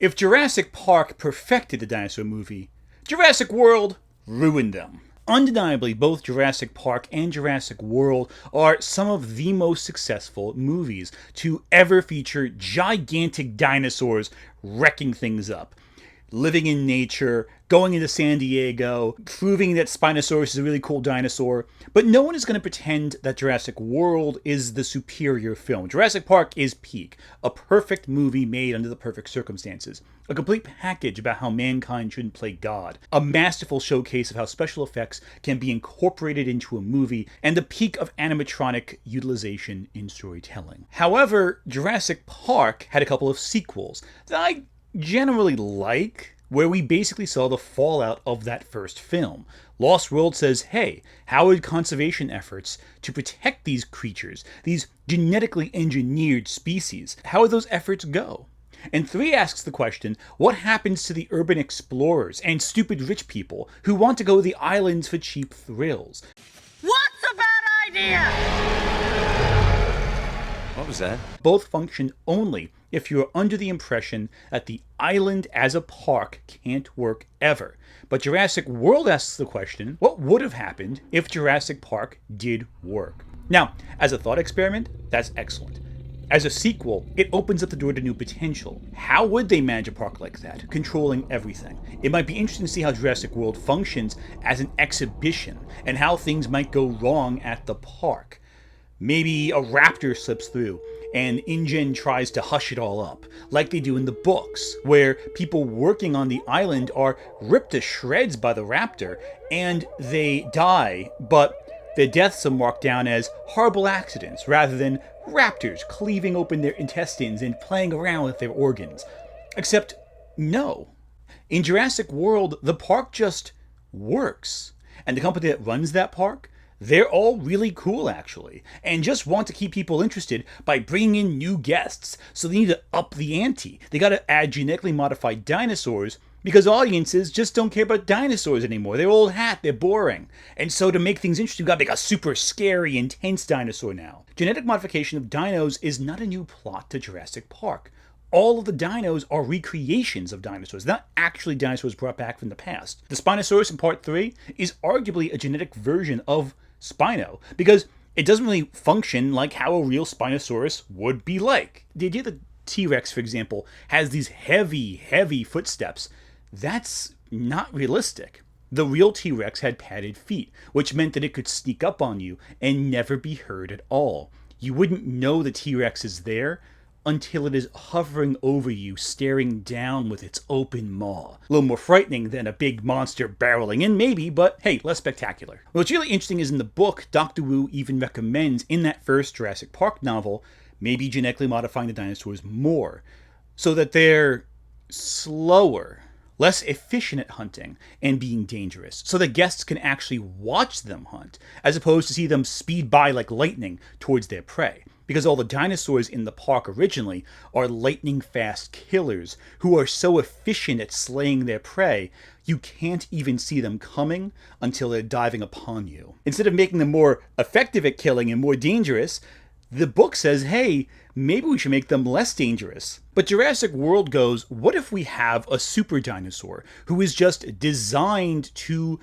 If Jurassic Park perfected the dinosaur movie, Jurassic World ruined them. Undeniably, both Jurassic Park and Jurassic World are some of the most successful movies to ever feature gigantic dinosaurs wrecking things up. Living in nature, going into San Diego, proving that Spinosaurus is a really cool dinosaur. But no one is going to pretend that Jurassic World is the superior film. Jurassic Park is peak, a perfect movie made under the perfect circumstances. A complete package about how mankind shouldn't play God. A masterful showcase of how special effects can be incorporated into a movie, and the peak of animatronic utilization in storytelling. However, Jurassic Park had a couple of sequels that I generally like, where we basically saw the fallout of that first film. Lost World says, hey, how would conservation efforts to protect these creatures, these genetically engineered species, how would those efforts go? And 3 asks the question, what happens to the urban explorers and stupid rich people who want to go to the islands for cheap thrills? What's a bad idea? What was that? Both function only if you're under the impression that the island as a park can't work ever. But Jurassic World asks the question, what would have happened if Jurassic Park did work? Now, as a thought experiment, that's excellent. As a sequel, it opens up the door to new potential. How would they manage a park like that, controlling everything? It might be interesting to see how Jurassic World functions as an exhibition, and how things might go wrong at the park. Maybe a raptor slips through, and InGen tries to hush it all up, like they do in the books, where people working on the island are ripped to shreds by the raptor, and they die, but their deaths are marked down as horrible accidents, rather than raptors cleaving open their intestines and playing around with their organs. Except, no. In Jurassic World, the park just works. And the company that runs that park, they're all really cool, actually, and just want to keep people interested by bringing in new guests, so they need to up the ante. They gotta add genetically modified dinosaurs, because audiences just don't care about dinosaurs anymore. They're old hat, they're boring. And so to make things interesting, you gotta make a super scary, intense dinosaur now. Genetic modification of dinos is not a new plot to Jurassic Park. All of the dinos are recreations of dinosaurs, not actually dinosaurs brought back from the past. The Spinosaurus in Part 3 is arguably a genetic version of Spino, because it doesn't really function like how a real Spinosaurus would be like. The idea that T-Rex, for example, has these heavy footsteps, that's not realistic. The real T-Rex had padded feet, which meant that it could sneak up on you and never be heard at all. You wouldn't know the T-Rex is there until it is hovering over you, staring down with its open maw. A little more frightening than a big monster barreling in, maybe, but hey, less spectacular. What's really interesting is in the book, Dr. Wu even recommends in that first Jurassic Park novel, maybe genetically modifying the dinosaurs more, so that they're slower, less efficient at hunting and being dangerous, so that guests can actually watch them hunt, as opposed to see them speed by like lightning towards their prey. Because all the dinosaurs in the park originally are lightning-fast killers who are so efficient at slaying their prey, you can't even see them coming until they're diving upon you. Instead of making them more effective at killing and more dangerous, the book says, hey, maybe we should make them less dangerous. But Jurassic World goes, what if we have a super dinosaur who is just designed to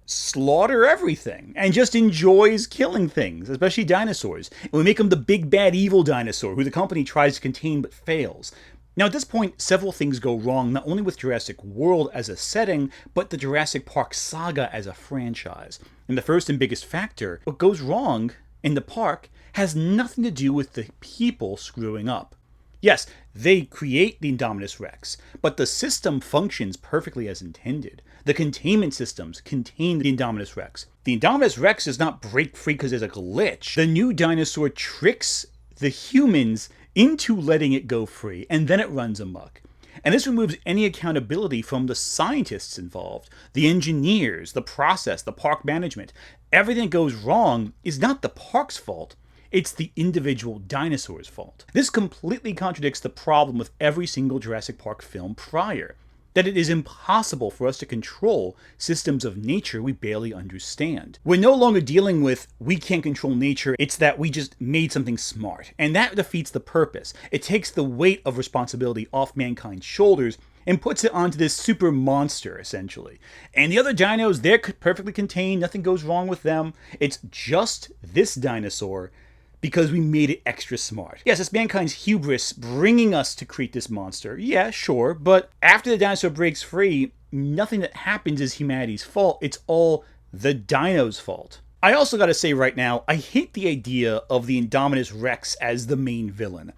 slaughter everything and just enjoys killing things, especially dinosaurs, and we make him the big bad evil dinosaur who the company tries to contain but fails. Now at this point, several things go wrong, not only with Jurassic World as a setting, but the Jurassic Park saga as a franchise. And the first and biggest factor, what goes wrong in the park has nothing to do with the people screwing up. Yes, they create the Indominus Rex, but the system functions perfectly as intended. The containment systems contain the Indominus Rex. The Indominus Rex does not break free because there's a glitch. The new dinosaur tricks the humans into letting it go free, and then it runs amok. And this removes any accountability from the scientists involved, the engineers, the process, the park management. Everything that goes wrong is not the park's fault. It's the individual dinosaur's fault. This completely contradicts the problem with every single Jurassic Park film prior. that it is impossible for us to control systems of nature we barely understand. We're no longer dealing with we can't control nature, it's that we just made something smart. And that defeats the purpose. It takes the weight of responsibility off mankind's shoulders and puts it onto this super monster, essentially. And the other dinos, they're perfectly contained, nothing goes wrong with them. It's just this dinosaur because we made it extra smart. Yes, it's mankind's hubris bringing us to create this monster. Yeah, sure, but after the dinosaur breaks free, nothing that happens is humanity's fault. It's all the dino's fault. I also gotta say right now, I hate the idea of the Indominus Rex as the main villain.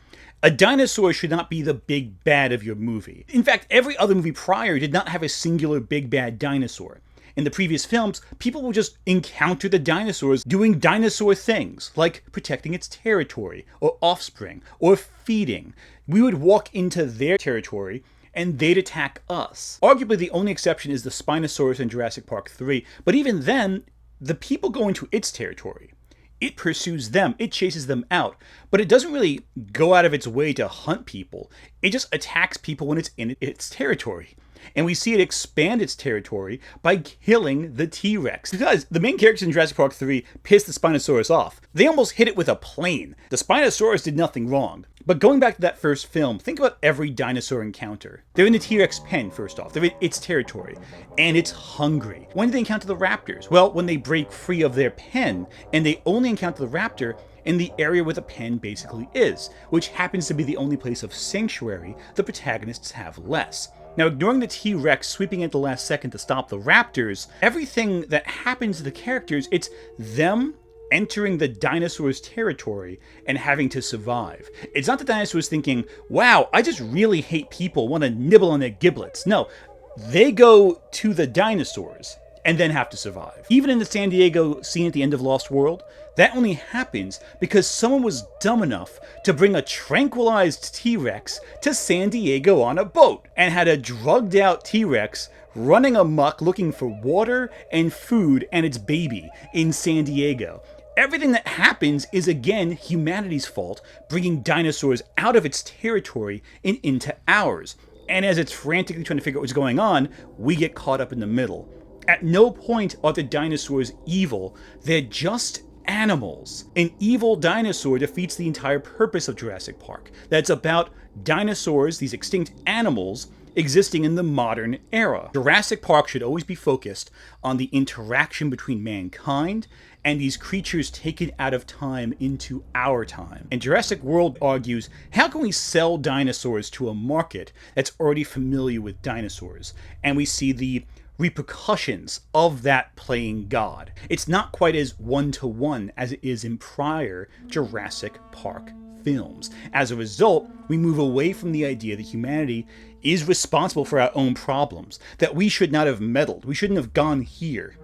A dinosaur should not be the big bad of your movie. In fact, every other movie prior did not have a singular big bad dinosaur. In the previous films, people would just encounter the dinosaurs doing dinosaur things, like protecting its territory, or offspring, or feeding. We would walk into their territory, and they'd attack us. Arguably, the only exception is the Spinosaurus in Jurassic Park 3, but even then, the people go into its territory. It pursues them, it chases them out, but it doesn't really go out of its way to hunt people. It just attacks people when it's in its territory. And we see it expand its territory by killing the T-Rex. Because the main characters in Jurassic Park 3 pissed the Spinosaurus off. They almost hit it with a plane. The Spinosaurus did nothing wrong. But going back to that first film, think about every dinosaur encounter. They're in the T-Rex pen, first off. They're in its territory. And it's hungry. When do they encounter the raptors? Well, when they break free of their pen, and they only encounter the raptor in the area where the pen basically is, which happens to be the only place of sanctuary the protagonists have less. Now, ignoring the T-Rex sweeping at the last second to stop the raptors, everything that happens to the characters, it's them entering the dinosaurs' territory and having to survive. It's not the dinosaurs thinking, wow, I just really hate people, want to nibble on their giblets. No, they go to the dinosaurs and then have to survive. Even in the San Diego scene at the end of Lost World, that only happens because someone was dumb enough to bring a tranquilized T-Rex to San Diego on a boat and had a drugged out T-Rex running amok looking for water and food and its baby in San Diego. Everything that happens is again humanity's fault, bringing dinosaurs out of its territory and into ours. And as it's frantically trying to figure out what's going on, we get caught up in the middle. At no point are the dinosaurs evil, they're just animals. An evil dinosaur defeats the entire purpose of Jurassic Park. That's about dinosaurs, these extinct animals, existing in the modern era. Jurassic Park should always be focused on the interaction between mankind and these creatures taken out of time into our time. And Jurassic World argues, how can we sell dinosaurs to a market that's already familiar with dinosaurs? And we see the repercussions of that playing God. It's not quite as one-to-one as it is in prior Jurassic Park films. As a result, we move away from the idea that humanity is responsible for our own problems, that we should not have meddled, we shouldn't have gone here.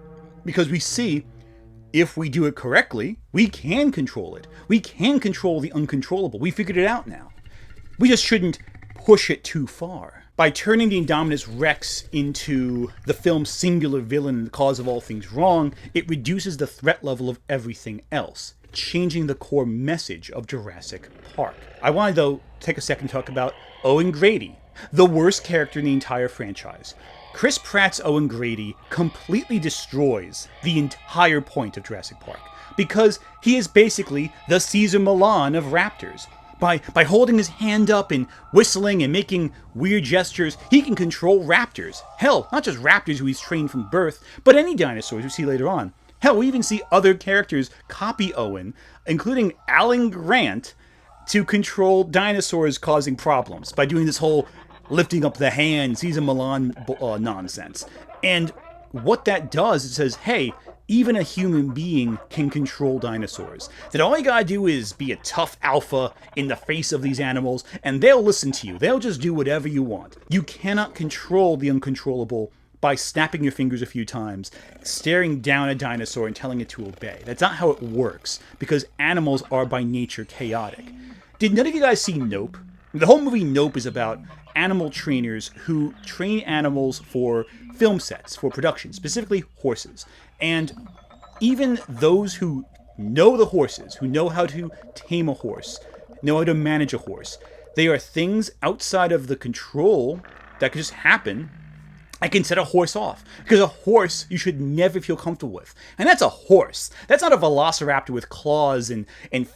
Because we see, if we do it correctly, we can control it. We can control the uncontrollable. We figured it out now. We just shouldn't push it too far. By turning the Indominus Rex into the film's singular villain and the cause of all things wrong, it reduces the threat level of everything else, changing the core message of Jurassic Park. I want to, though, take a second to talk about Owen Grady, the worst character in the entire franchise. Chris Pratt's Owen Grady completely destroys the entire point of Jurassic Park, because he is basically the Caesar Milan of raptors. By holding his hand up and whistling and making weird gestures, he can control raptors. Hell, not just raptors who he's trained from birth, but any dinosaurs we see later on. Hell, we even see other characters copy Owen, including Alan Grant, to control dinosaurs causing problems by doing this whole lifting up the hand, Caesar Milan nonsense. And what that does, it says, hey, even a human being can control dinosaurs. That all you gotta do is be a tough alpha in the face of these animals, and they'll listen to you. They'll just do whatever you want. You cannot control the uncontrollable by snapping your fingers a few times, staring down a dinosaur and telling it to obey. That's not how it works, because animals are by nature chaotic. Did none of you guys see Nope? The whole movie Nope is about animal trainers who train animals for film sets, for production, specifically horses. And even those who know the horses, who know how to tame a horse, know how to manage a horse, they are things outside of the control that could just happen, I can set a horse off. Because a horse you should never feel comfortable with. And that's a horse. That's not a velociraptor with claws and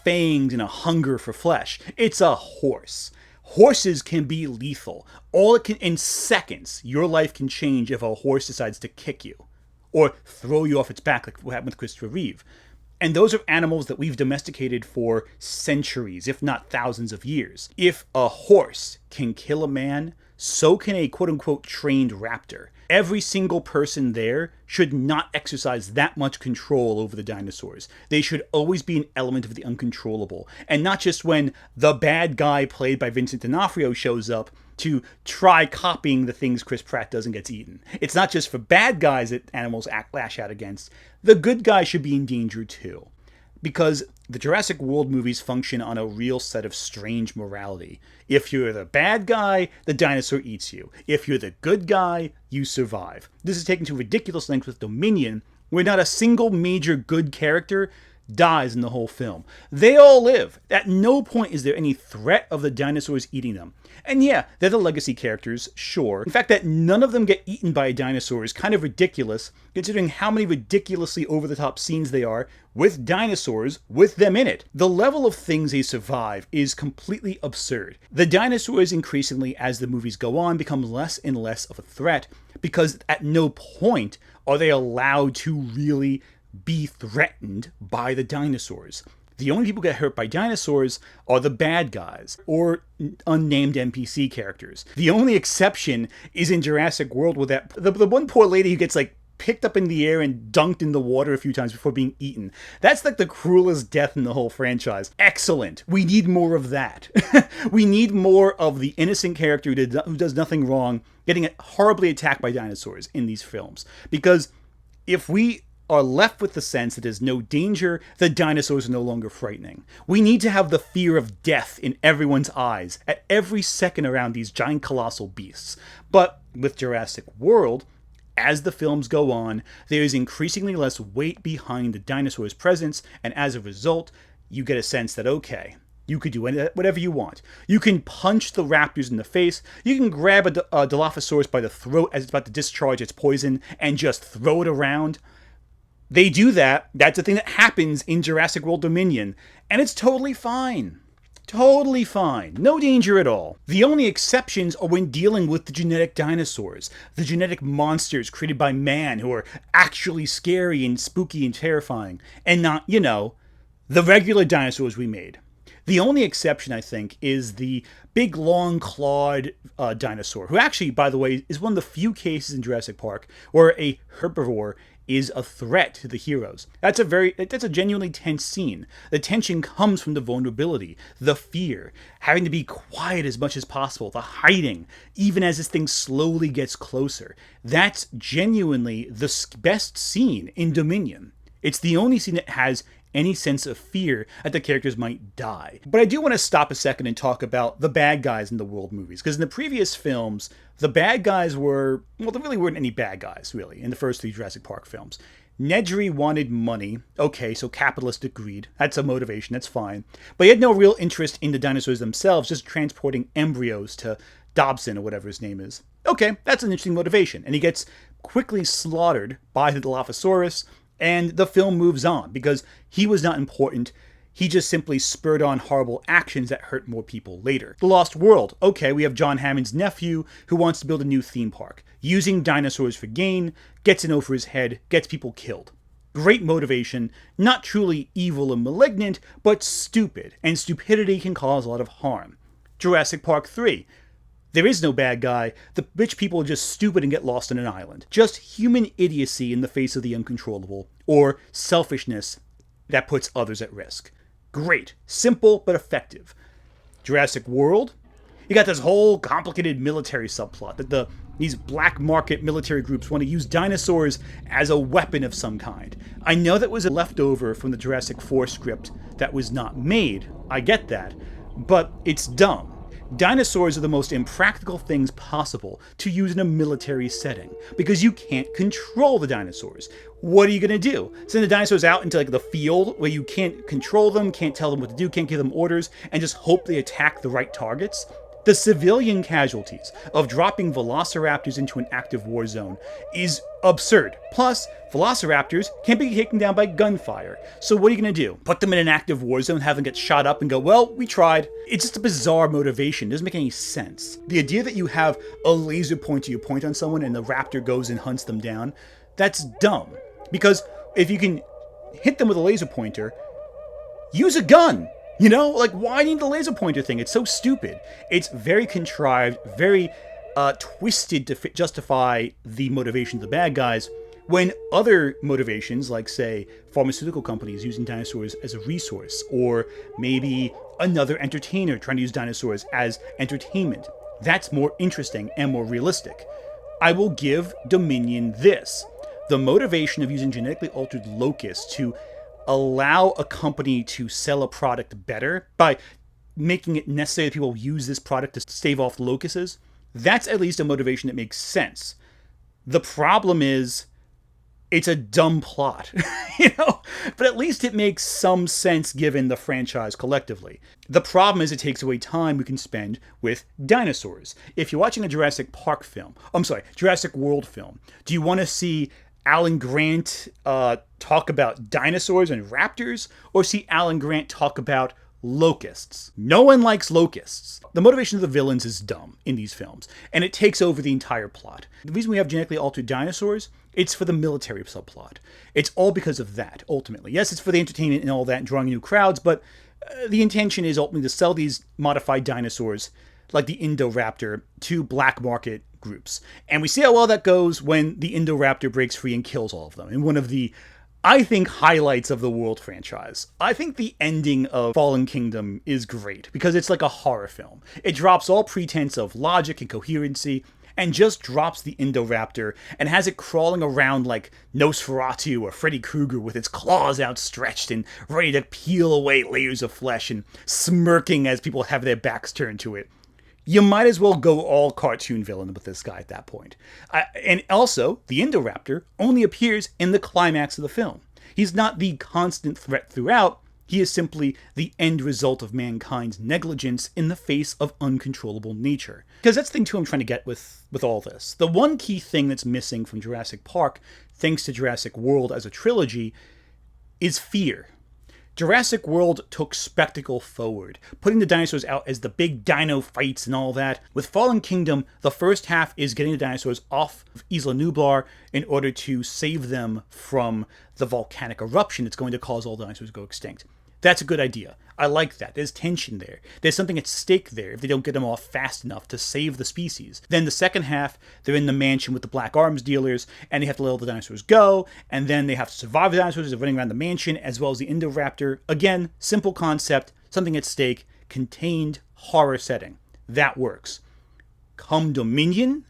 fangs and a hunger for flesh. It's a horse. Horses can be lethal. In seconds, your life can change if a horse decides to kick you or throw you off its back, like what happened with Christopher Reeve. And those are animals that we've domesticated for centuries, if not thousands of years. If a horse can kill a man, so can a quote-unquote trained raptor. Every single person there should not exercise that much control over the dinosaurs. They should always be an element of the uncontrollable. And not just when the bad guy played by Vincent D'Onofrio shows up to try copying the things Chris Pratt does and gets eaten. It's not just for bad guys that animals lash out against. The good guys should be in danger too. Because the Jurassic World movies function on a real set of strange morality. If you're the bad guy, the dinosaur eats you. If you're the good guy, you survive. This is taken to ridiculous lengths with Dominion, where not a single major good character dies in the whole film. They all live. At no point is there any threat of the dinosaurs eating them. And yeah, they're the legacy characters, sure. In fact, that none of them get eaten by a dinosaur is kind of ridiculous, considering how many ridiculously over-the-top scenes they are with dinosaurs with them in it. The level of things they survive is completely absurd. The dinosaurs increasingly, as the movies go on, become less and less of a threat, because at no point are they allowed to really be threatened by the dinosaurs. The only people who get hurt by dinosaurs are the bad guys, or unnamed NPC characters. The only exception is in Jurassic World, with the one poor lady who gets picked up in the air and dunked in the water a few times before being eaten. That's the cruelest death in the whole franchise. Excellent. We need more of that. We need more of the innocent character who does nothing wrong getting horribly attacked by dinosaurs in these films. Because if we are left with the sense that there's no danger, the dinosaurs are no longer frightening. We need to have the fear of death in everyone's eyes at every second around these giant colossal beasts. But with Jurassic World, as the films go on, there is increasingly less weight behind the dinosaurs' presence, and as a result, you get a sense that, okay, you could do whatever you want. You can punch the raptors in the face, you can grab a Dilophosaurus by the throat as it's about to discharge its poison, and just throw it around. They do that. That's a thing that happens in Jurassic World Dominion. And it's totally fine. Totally fine. No danger at all. The only exceptions are when dealing with the genetic dinosaurs. The genetic monsters created by man who are actually scary and spooky and terrifying. And not, the regular dinosaurs we made. The only exception, I think, is the big, long-clawed dinosaur, who actually, by the way, is one of the few cases in Jurassic Park where a herbivore is a threat to the heroes. That's a genuinely tense scene. The tension comes from the vulnerability, the fear, having to be quiet as much as possible, the hiding, even as this thing slowly gets closer. That's genuinely the best scene in Dominion. It's the only scene that has any sense of fear that the characters might die. But I do want to stop a second and talk about the bad guys in the World movies, because in the previous films, the bad guys there really weren't any bad guys, really, in the first three Jurassic Park films. Nedry wanted money. Okay, so capitalistic greed. That's a motivation, that's fine. But he had no real interest in the dinosaurs themselves, just transporting embryos to Dobson, or whatever his name is. Okay, that's an interesting motivation. And he gets quickly slaughtered by the Dilophosaurus, and the film moves on, because he was not important. He just simply spurred on horrible actions that hurt more people later. The Lost World. Okay, we have John Hammond's nephew who wants to build a new theme park. Using dinosaurs for gain, gets in over his head, gets people killed. Great motivation, not truly evil and malignant, but stupid, and stupidity can cause a lot of harm. Jurassic Park 3. There is no bad guy. The rich people are just stupid and get lost on an island. Just human idiocy in the face of the uncontrollable, or selfishness that puts others at risk. Great. Simple, but effective. Jurassic World? You got this whole complicated military subplot that these black market military groups want to use dinosaurs as a weapon of some kind. I know that was a leftover from the Jurassic 4 script that was not made. I get that. But it's dumb. Dinosaurs are the most impractical things possible to use in a military setting, because you can't control the dinosaurs. What are you going to do? Send the dinosaurs out into the field where you can't control them, can't tell them what to do, can't give them orders, and just hope they attack the right targets? The civilian casualties of dropping velociraptors into an active war zone is absurd. Plus, velociraptors can be taken down by gunfire. So what are you going to do? Put them in an active war zone, have them get shot up and go, well, we tried. It's just a bizarre motivation. It doesn't make any sense. The idea that you have a laser pointer you point on someone and the raptor goes and hunts them down, that's dumb. Because if you can hit them with a laser pointer, use a gun. You know, like, why need the laser pointer thing? It's so stupid. It's very contrived, very twisted to justify the motivation of the bad guys, when other motivations, like, say, pharmaceutical companies using dinosaurs as a resource, or maybe another entertainer trying to use dinosaurs as entertainment, that's more interesting and more realistic. I will give Dominion this. The motivation of using genetically altered locusts to allow a company to sell a product better by making it necessary that people use this product to stave off locusts, that's at least a motivation that makes sense. The problem is, it's a dumb plot, you know? But at least it makes some sense given the franchise collectively. The problem is it takes away time we can spend with dinosaurs. If you're watching a Jurassic Park film, Jurassic World film, do you want to see Alan Grant talk about dinosaurs and raptors, or see Alan Grant talk about locusts? No one likes locusts. The motivation of the villains is dumb in these films, and it takes over the entire plot. The reason we have genetically altered dinosaurs, it's for the military subplot. It's all because of that, ultimately. Yes, it's for the entertainment and all that, and drawing new crowds, but the intention is ultimately to sell these modified dinosaurs, like the Indoraptor, to black market groups. And we see how well that goes when the Indoraptor breaks free and kills all of them. In one of the, I think, highlights of the World franchise. I think the ending of Fallen Kingdom is great because it's like a horror film. It drops all pretense of logic and coherency and just drops the Indoraptor and has it crawling around like Nosferatu or Freddy Krueger with its claws outstretched and ready to peel away layers of flesh and smirking as people have their backs turned to it. You might as well go all cartoon villain with this guy at that point. And also, the Indoraptor only appears in the climax of the film. He's not the constant threat throughout. He is simply the end result of mankind's negligence in the face of uncontrollable nature. Because that's the thing, too, I'm trying to get with all this. The one key thing that's missing from Jurassic Park, thanks to Jurassic World as a trilogy, is fear. Jurassic World took spectacle forward, putting the dinosaurs out as the big dino fights and all that. With Fallen Kingdom, the first half is getting the dinosaurs off of Isla Nublar in order to save them from the volcanic eruption that's going to cause all the dinosaurs to go extinct. That's a good idea. I like that. There's tension there. There's something at stake there if they don't get them off fast enough to save the species. Then the second half, they're in the mansion with the black arms dealers, and they have to let all the dinosaurs go, and then they have to survive the dinosaurs as they're running around the mansion, as well as the Indoraptor. Again, simple concept, something at stake, contained horror setting. That works. Come Dominion,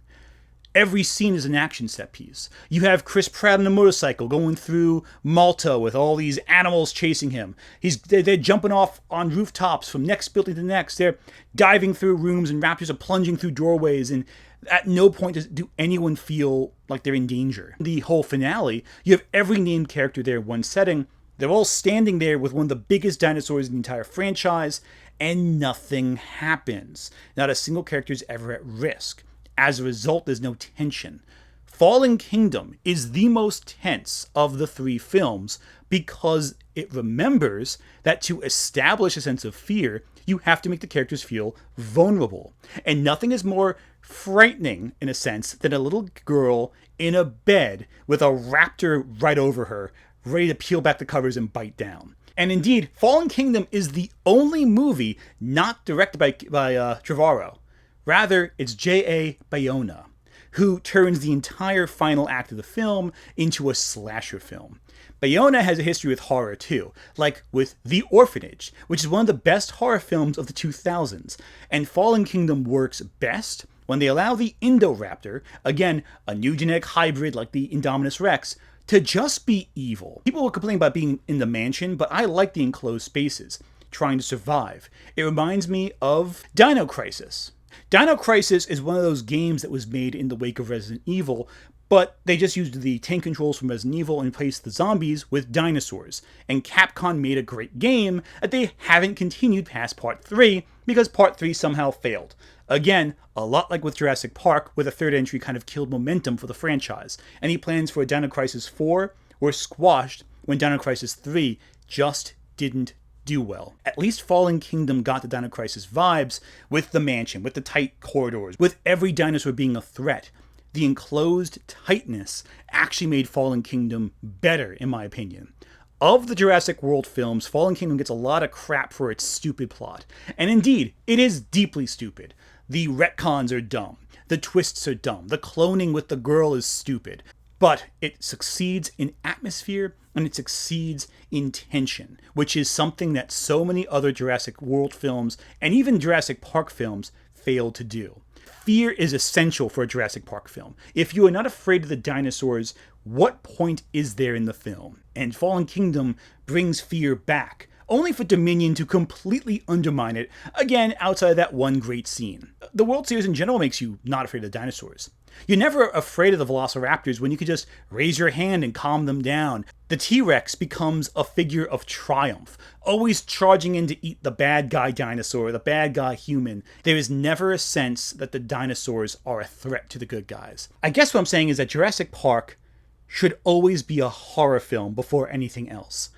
every scene is an action set piece. You have Chris Pratt on a motorcycle going through Malta with all these animals chasing him. They're jumping off on rooftops from next building to next. They're diving through rooms and raptors are plunging through doorways, and at no point do anyone feel like they're in danger. The whole finale, you have every named character there in one setting. They're all standing there with one of the biggest dinosaurs in the entire franchise, and nothing happens. Not a single character is ever at risk. As a result, there's no tension. Fallen Kingdom is the most tense of the three films because it remembers that to establish a sense of fear, you have to make the characters feel vulnerable. And nothing is more frightening, in a sense, than a little girl in a bed with a raptor right over her, ready to peel back the covers and bite down. And indeed, Fallen Kingdom is the only movie not directed by Trevorrow. Rather, it's J.A. Bayona, who turns the entire final act of the film into a slasher film. Bayona has a history with horror too, like with The Orphanage, which is one of the best horror films of the 2000s, and Fallen Kingdom works best when they allow the Indoraptor, again, a new genetic hybrid like the Indominus Rex, to just be evil. People will complain about being in the mansion, but I like the enclosed spaces, trying to survive. It reminds me of Dino Crisis. Dino Crisis is one of those games that was made in the wake of Resident Evil, but they just used the tank controls from Resident Evil and replaced the zombies with dinosaurs. And Capcom made a great game that they haven't continued past Part 3 because Part 3 somehow failed. Again, a lot like with Jurassic Park, where the third entry kind of killed momentum for the franchise. Any plans for a Dino Crisis 4 were squashed when Dino Crisis 3 just didn't do well. At least Fallen Kingdom got the Dino Crisis vibes with the mansion, with the tight corridors, with every dinosaur being a threat. The enclosed tightness actually made Fallen Kingdom better, in my opinion. Of the Jurassic World films, Fallen Kingdom gets a lot of crap for its stupid plot. And indeed, it is deeply stupid. The retcons are dumb. The twists are dumb. The cloning with the girl is stupid. But it succeeds in atmosphere and it succeeds in tension, which is something that so many other Jurassic World films and even Jurassic Park films fail to do. Fear is essential for a Jurassic Park film. If you are not afraid of the dinosaurs, what point is there in the film? And Fallen Kingdom brings fear back, only for Dominion to completely undermine it, again, outside of that one great scene. The World Series in general makes you not afraid of dinosaurs. You're never afraid of the Velociraptors when you can just raise your hand and calm them down. The T-Rex becomes a figure of triumph, always charging in to eat the bad guy dinosaur, the bad guy human. There is never a sense that the dinosaurs are a threat to the good guys. I guess what I'm saying is that Jurassic Park should always be a horror film before anything else.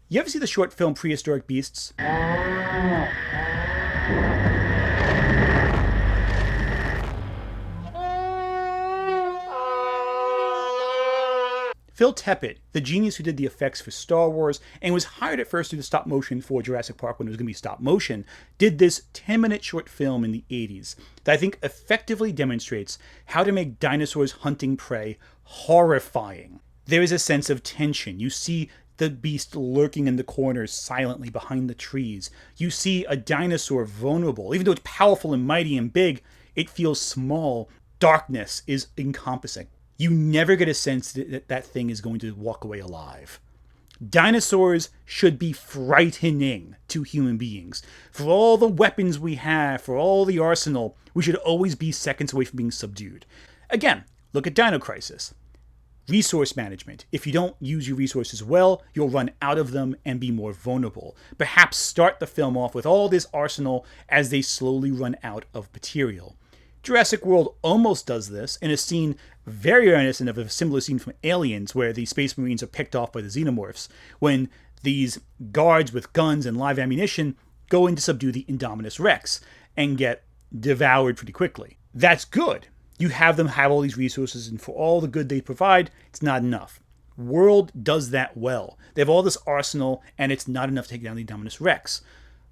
You ever see the short film Prehistoric Beasts? Phil Tippett, the genius who did the effects for Star Wars and was hired at first to do stop motion for Jurassic Park when it was going to be stop motion, did this 10-minute short film in the 80s that I think effectively demonstrates how to make dinosaurs hunting prey horrifying. There is a sense of tension. You see the beast lurking in the corners silently behind the trees. You see a dinosaur vulnerable. Even though it's powerful and mighty and big, it feels small. Darkness is encompassing. You never get a sense that that thing is going to walk away alive. Dinosaurs should be frightening to human beings. For all the weapons we have, for all the arsenal, we should always be seconds away from being subdued. Again, look at Dino Crisis. Resource management. If you don't use your resources well, you'll run out of them and be more vulnerable. Perhaps start the film off with all this arsenal as they slowly run out of material. Jurassic World almost does this in a scene very reminiscent of a similar scene from Aliens, where the Space Marines are picked off by the Xenomorphs, when these guards with guns and live ammunition go in to subdue the Indominus Rex and get devoured pretty quickly. That's good. You have them have all these resources, and for all the good they provide, it's not enough. World does that well. They have all this arsenal, and it's not enough to take down the Indominus Rex.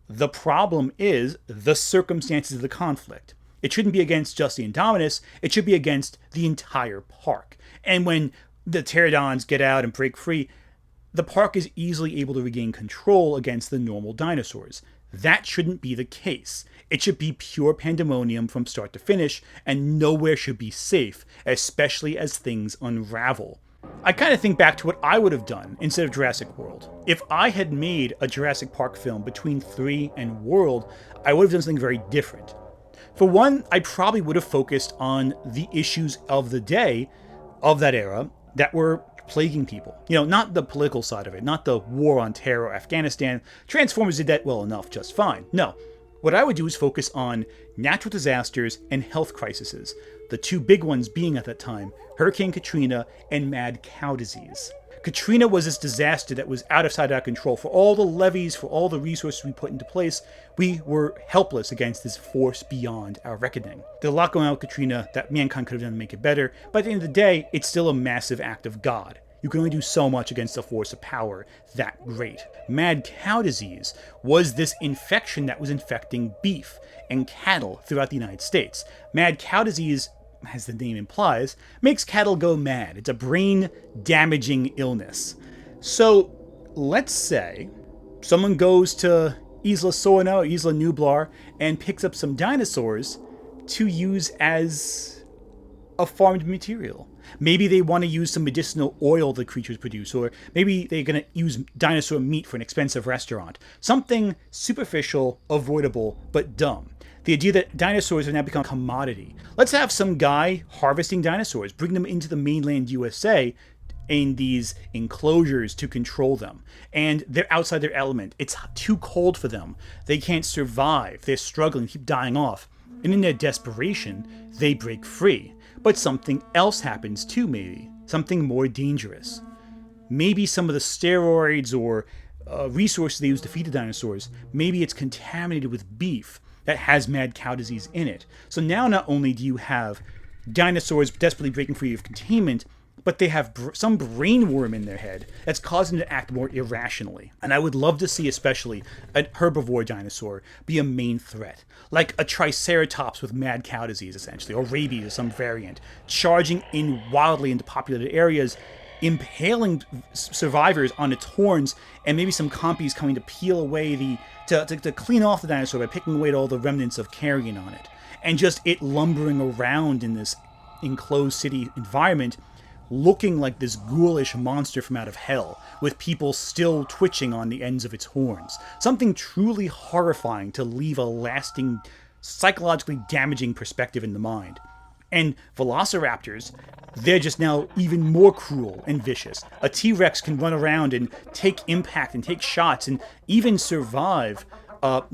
The problem is the circumstances of the conflict. It shouldn't be against just the Indominus, it should be against the entire park. And when the pterodons get out and break free, the park is easily able to regain control against the normal dinosaurs. That shouldn't be the case. It should be pure pandemonium from start to finish, and nowhere should be safe, especially as things unravel. I kind of think back to what I would have done instead of Jurassic World. If I had made a Jurassic Park film between 3 and World, I would have done something very different. For one, I probably would have focused on the issues of the day of that era that were plaguing people. Not the political side of it, not the war on terror or Afghanistan. Transformers did that well enough, just fine. No. What I would do is focus on natural disasters and health crises. The two big ones being at that time, Hurricane Katrina and mad cow disease. Katrina was this disaster that was out of sight, out of control. For all the levees, for all the resources we put into place, we were helpless against this force beyond our reckoning. There's a lot going on with Katrina that mankind could have done to make it better, but at the end of the day, it's still a massive act of God. You can only do so much against a force of power that great. Mad cow disease was this infection that was infecting beef and cattle throughout the United States. Mad cow disease, as the name implies, makes cattle go mad. It's a brain-damaging illness. So, let's say someone goes to Isla Sorna or Isla Nublar and picks up some dinosaurs to use as a farmed material. Maybe they want to use some medicinal oil the creatures produce, or maybe they're going to use dinosaur meat for an expensive restaurant. Something superficial, avoidable, but dumb. The idea that dinosaurs have now become a commodity. Let's have some guy harvesting dinosaurs, bring them into the mainland USA in these enclosures to control them. And they're outside their element. It's too cold for them. They can't survive. They're struggling, keep dying off. And in their desperation, they break free. But something else happens too, maybe. Something more dangerous. Maybe some of the steroids or resources they use to feed the dinosaurs, maybe it's contaminated with beef that has mad cow disease in it. So now not only do you have dinosaurs desperately breaking free of containment, but they have some brain worm in their head that's causing them to act more irrationally. And I would love to see especially a herbivore dinosaur be a main threat, like a triceratops with mad cow disease essentially, or rabies or some variant, charging in wildly into populated areas, impaling survivors on its horns, and maybe some compies coming to peel away to clean off the dinosaur by picking away all the remnants of carrion on it. And just it lumbering around in this enclosed city environment, looking like this ghoulish monster from out of hell, with people still twitching on the ends of its horns. Something truly horrifying to leave a lasting, psychologically damaging perspective in the mind. And velociraptors, they're just now even more cruel and vicious. A T-Rex can run around and take impact and take shots and even survive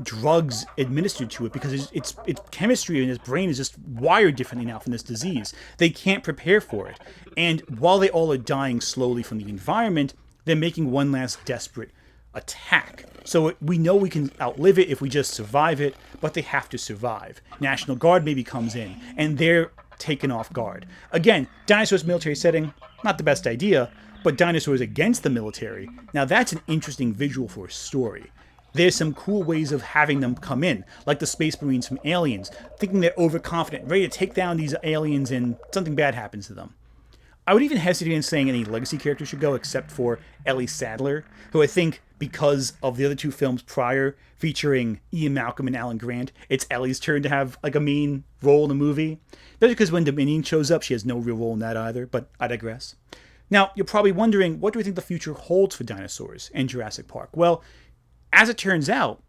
drugs administered to it because its chemistry in its brain is just wired differently now from this disease. They can't prepare for it. And while they all are dying slowly from the environment, they're making one last desperate attack. So we know we can outlive it if we just survive it, but they have to survive. National Guard maybe comes in, and they're taken off guard. Again, dinosaurs military setting, not the best idea, but dinosaurs against the military, now that's an interesting visual for a story. There's some cool ways of having them come in, like the Space Marines from Aliens, thinking they're overconfident, ready to take down these aliens and something bad happens to them. I would even hesitate in saying any legacy character should go except for Ellie Sattler, who I think, because of the other two films prior, featuring Ian Malcolm and Alan Grant, it's Ellie's turn to have like a main role in the movie. That's because when Dominion shows up, she has no real role in that either, but I digress. Now, you're probably wondering, what do we think the future holds for dinosaurs and Jurassic Park? Well, as it turns out,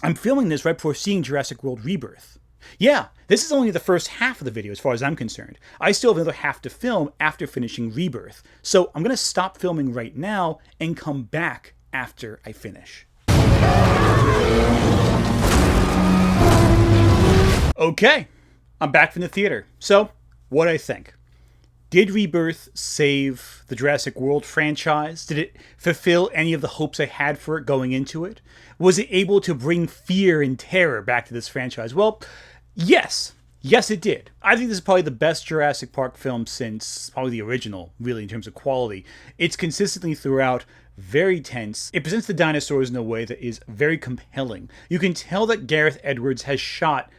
I'm filming this right before seeing Jurassic World Rebirth. Yeah, this is only the first half of the video as far as I'm concerned. I still have another half to film after finishing Rebirth. So I'm going to stop filming right now and come back after I finish. Okay, I'm back from the theater. So, what'd I think? Did Rebirth save the Jurassic World franchise? Did it fulfill any of the hopes I had for it going into it? Was it able to bring fear and terror back to this franchise? Well, yes. Yes, it did. I think this is probably the best Jurassic Park film since probably the original, really, in terms of quality. It's consistently throughout very tense. It presents the dinosaurs in a way that is very compelling. You can tell that Gareth Edwards has shot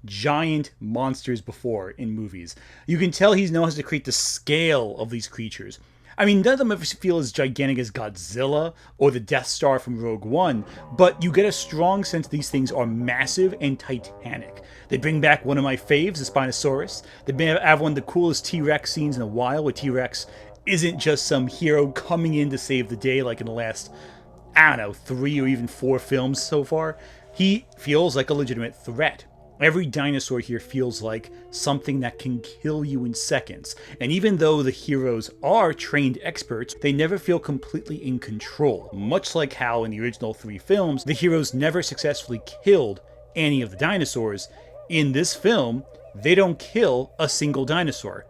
giant monsters before in movies. You can tell he knows how to create the scale of these creatures. I mean, none of them ever feel as gigantic as Godzilla or the Death Star from Rogue One, but you get a strong sense these things are massive and titanic. They bring back one of my faves, the Spinosaurus. They have one of the coolest T-Rex scenes in a while, where T-Rex isn't just some hero coming in to save the day like in the last, 3 or even 4 films so far. He feels like a legitimate threat. Every dinosaur here feels like something that can kill you in seconds. And even though the heroes are trained experts, they never feel completely in control. Much like how in the original 3 films, the heroes never successfully killed any of the dinosaurs. In this film, they don't kill a single dinosaur.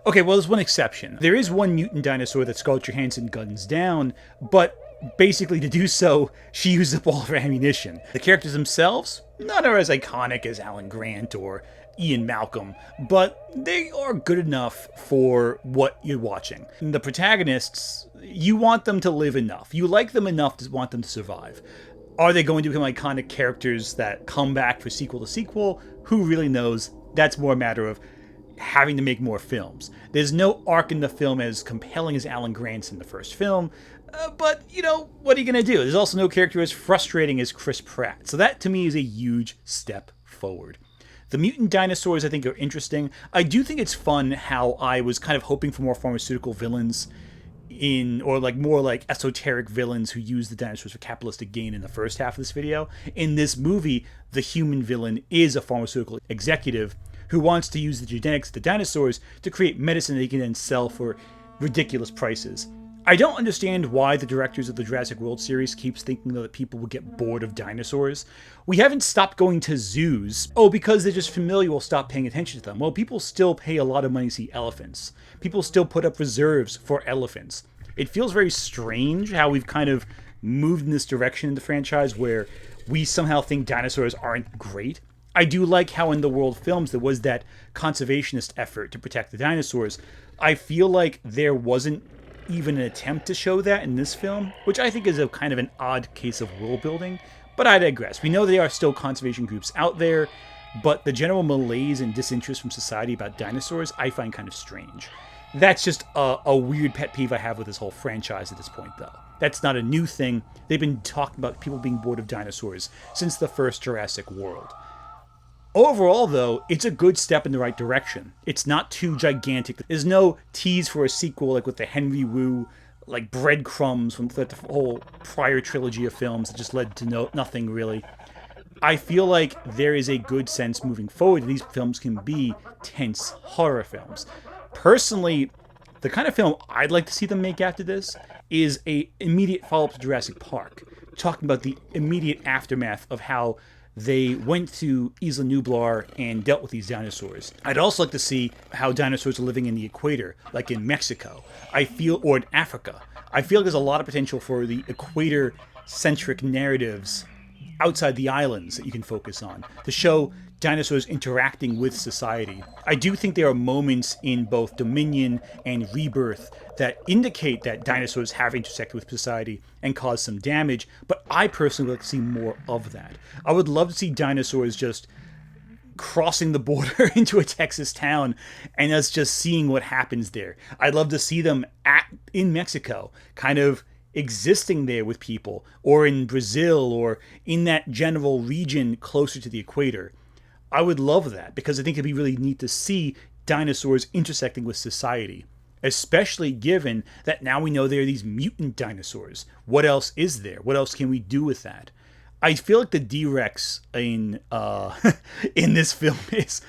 Okay, well, there's one exception. There is one mutant dinosaur that Scarlett Johansson guns down, but basically to do so, she used up all of her ammunition. The characters themselves, not are as iconic as Alan Grant or Ian Malcolm, but they are good enough for what you're watching. And the protagonists, you want them to live enough. You like them enough to want them to survive. Are they going to become iconic characters that come back for sequel to sequel? Who really knows? That's more a matter of having to make more films. There's no arc in the film as compelling as Alan Grant's in the first film, but, what are you going to do? There's also no character as frustrating as Chris Pratt. So that, to me, is a huge step forward. The mutant dinosaurs, I think, are interesting. I do think it's fun how I was kind of hoping for more pharmaceutical villains or more like esoteric villains who use the dinosaurs for capitalistic gain in the first half of this video. In this movie, the human villain is a pharmaceutical executive who wants to use the genetics of the dinosaurs to create medicine that he can then sell for ridiculous prices. I don't understand why the directors of the Jurassic World series keeps thinking that people will get bored of dinosaurs. We haven't stopped going to zoos. Oh, because they're just familiar, we'll stop paying attention to them. Well, people still pay a lot of money to see elephants. People still put up reserves for elephants. It feels very strange how we've kind of moved in this direction in the franchise where we somehow think dinosaurs aren't great. I do like how in the World films there was that conservationist effort to protect the dinosaurs. I feel like there wasn't even an attempt to show that in this film, which I think is a kind of an odd case of world building, but I digress. We know there are still conservation groups out there, but the general malaise and disinterest from society about dinosaurs I find kind of strange. That's just a weird pet peeve I have with this whole franchise at this point, though. That's not a new thing. They've been talking about people being bored of dinosaurs since the first Jurassic World. Overall, though, it's a good step in the right direction. It's not too gigantic. There's no tease for a sequel like with the Henry Wu, like breadcrumbs from the whole prior trilogy of films that just led to nothing really. I feel like there is a good sense moving forward. These films can be tense horror films. Personally, the kind of film I'd like to see them make after this is a immediate follow-up to Jurassic Park, talking about the immediate aftermath of how they went to Isla Nublar and dealt with these dinosaurs. I'd also like to see how dinosaurs are living in the equator, like in Mexico. Or in Africa. I feel like there's a lot of potential for the equator-centric narratives outside the islands that you can focus on to show dinosaurs interacting with society. I do think there are moments in both Dominion and Rebirth that indicate that dinosaurs have intersected with society and caused some damage, but I personally would like to see more of that. I would love to see dinosaurs just crossing the border into a Texas town and us just seeing what happens there. I'd love to see them in Mexico, kind of existing there with people, or in Brazil, or in that general region closer to the equator. I would love that because I think it'd be really neat to see dinosaurs intersecting with society, especially given that now we know there are these mutant dinosaurs. What else is there? What else can we do with that? I feel like the D-Rex in this film is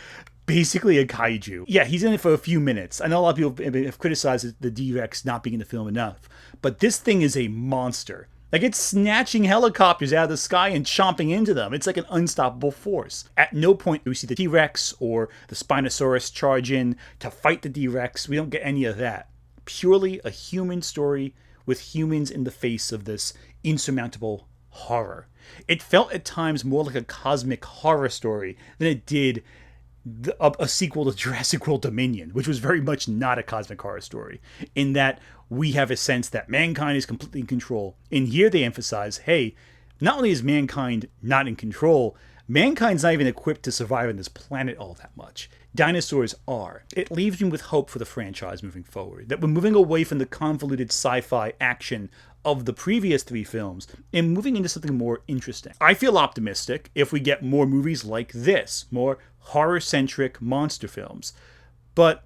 basically a kaiju. Yeah, he's in it for a few minutes. I know a lot of people have criticized the D-Rex not being in the film enough, but this thing is a monster. Like, it's snatching helicopters out of the sky and chomping into them. It's like an unstoppable force. At no point do we see the T-Rex or the Spinosaurus charge in to fight the D-Rex. We don't get any of that. Purely a human story with humans in the face of this insurmountable horror. It felt at times more like a cosmic horror story than it did a sequel to Jurassic World Dominion, which was very much not a cosmic horror story, in that we have a sense that mankind is completely in control. And here they emphasize, hey, not only is mankind not in control, mankind's not even equipped to survive on this planet all that much. Dinosaurs are. It leaves me with hope for the franchise moving forward, that we're moving away from the convoluted sci-fi action of the previous three films and moving into something more interesting. I feel optimistic if we get more movies like this, more horror-centric monster films. But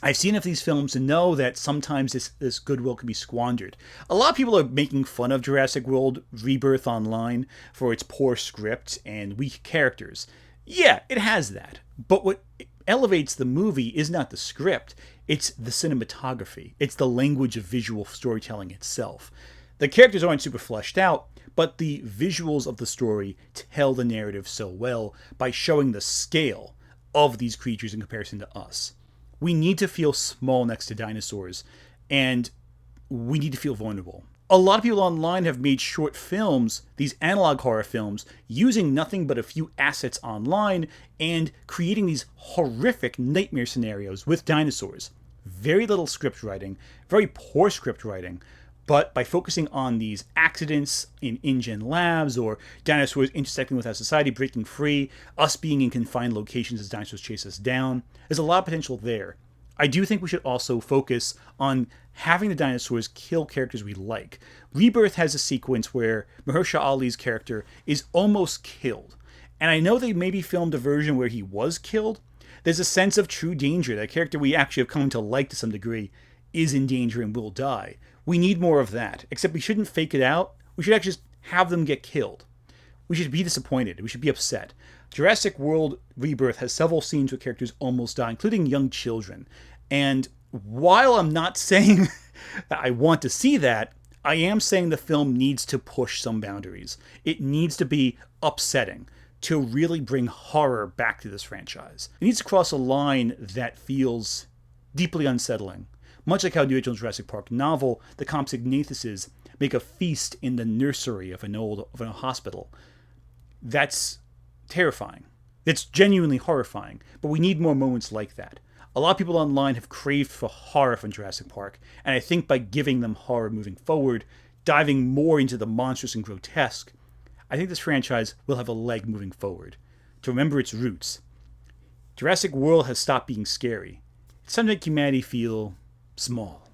I've seen enough of these films to know that sometimes this goodwill can be squandered. A lot of people are making fun of Jurassic World Rebirth online for its poor script and weak characters. Yeah, it has that. But what elevates the movie is not the script, it's the cinematography. It's the language of visual storytelling itself. The characters aren't super fleshed out, but the visuals of the story tell the narrative so well by showing the scale of these creatures in comparison to us. We need to feel small next to dinosaurs, and we need to feel vulnerable. A lot of people online have made short films, these analog horror films, using nothing but a few assets online and creating these horrific nightmare scenarios with dinosaurs. Very little script writing, very poor script writing, but by focusing on these accidents in InGen labs or dinosaurs intersecting with our society, breaking free, us being in confined locations as dinosaurs chase us down, there's a lot of potential there. I do think we should also focus on having the dinosaurs kill characters we like. Rebirth has a sequence where Mahershala Ali's character is almost killed. And I know they maybe filmed a version where he was killed. There's a sense of true danger. That character we actually have come to like to some degree is in danger and will die. We need more of that. Except we shouldn't fake it out. We should actually just have them get killed. We should be disappointed. We should be upset. Jurassic World Rebirth has several scenes where characters almost die, including young children. And while I'm not saying I want to see that. I am saying the film needs to push some boundaries. It needs to be upsetting to really bring horror back to this franchise. It needs to cross a line that feels deeply unsettling. Much like how in the original Jurassic Park novel, the Compsognathus make a feast in the nursery of a hospital. That's terrifying. It's genuinely horrifying, but we need more moments like that. A lot of people online have craved for horror from Jurassic Park, and I think by giving them horror moving forward, diving more into the monstrous and grotesque, I think this franchise will have a leg moving forward. To remember its roots. Jurassic World has stopped being scary. It's time to make humanity feel small.